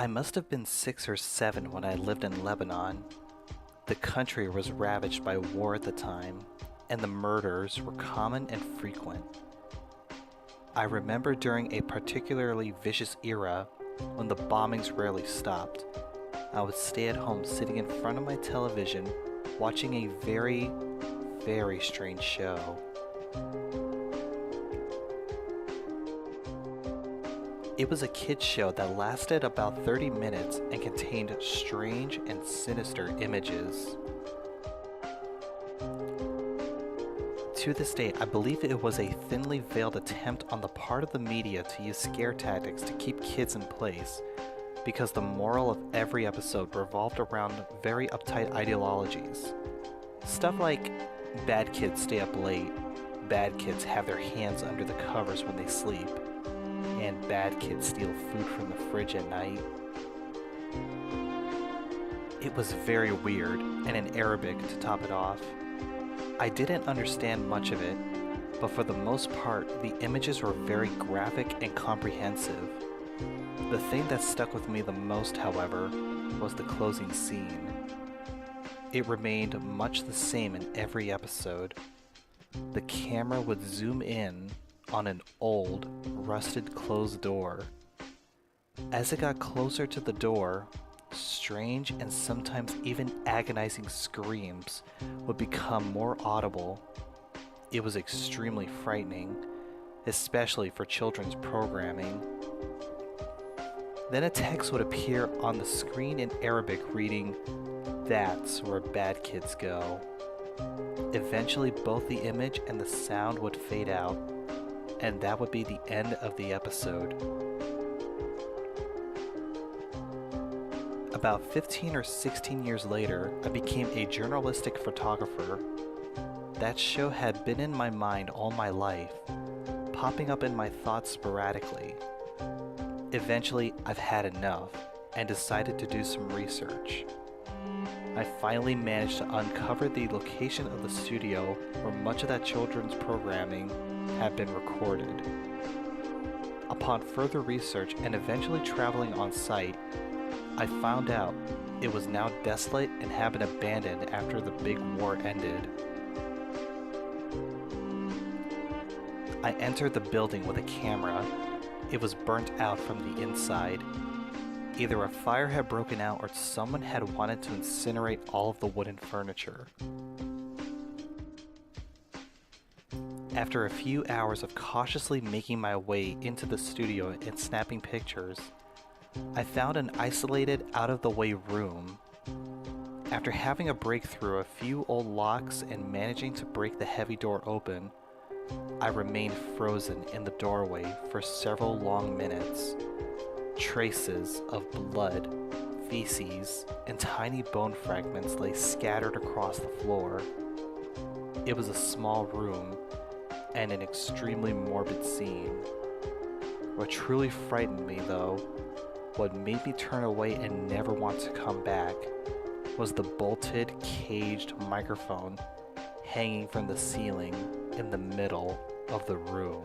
I must have been 6 or 7 when I lived in Lebanon. The country was ravaged by war at the time, and the murders were common and frequent. I remember during a particularly vicious era when the bombings rarely stopped, I would stay at home sitting in front of my television watching a very, very strange show. It was a kids show that lasted about 30 minutes and contained strange and sinister images. To this day, I believe it was a thinly veiled attempt on the part of the media to use scare tactics to keep kids in place, because the moral of every episode revolved around very uptight ideologies. Stuff like, bad kids stay up late, bad kids have their hands under the covers when they sleep, and bad kids steal food from the fridge at night. It was very weird, and in Arabic to top it off. I didn't understand much of it, but for the most part, the images were very graphic and comprehensive. The thing that stuck with me the most, however, was the closing scene. It remained much the same in every episode. The camera would zoom in on an old, rusted closed door. As it got closer to the door, strange and sometimes even agonizing screams would become more audible. It was extremely frightening, especially for children's programming. Then a text would appear on the screen in Arabic reading, "That's where bad kids go." Eventually both the image and the sound would fade out, and that would be the end of the episode. About 15 or 16 years later, I became a journalistic photographer. That show had been in my mind all my life, popping up in my thoughts sporadically. Eventually, I've had enough and decided to do some research. I finally managed to uncover the location of the studio where much of that children's programming had been recorded. Upon further research and eventually traveling on site, I found out it was now desolate and had been abandoned after the big war ended. I entered the building with a camera. It was burnt out from the inside. Either a fire had broken out or someone had wanted to incinerate all of the wooden furniture. After a few hours of cautiously making my way into the studio and snapping pictures, I found an isolated, out-of-the-way room. After having a breakthrough, a few old locks, and managing to break the heavy door open, I remained frozen in the doorway for several long minutes. Traces of blood, feces, and tiny bone fragments lay scattered across the floor. It was a small room, and an extremely morbid scene. What truly frightened me, though, what made me turn away and never want to come back, was the bolted, caged microphone hanging from the ceiling in the middle of the room.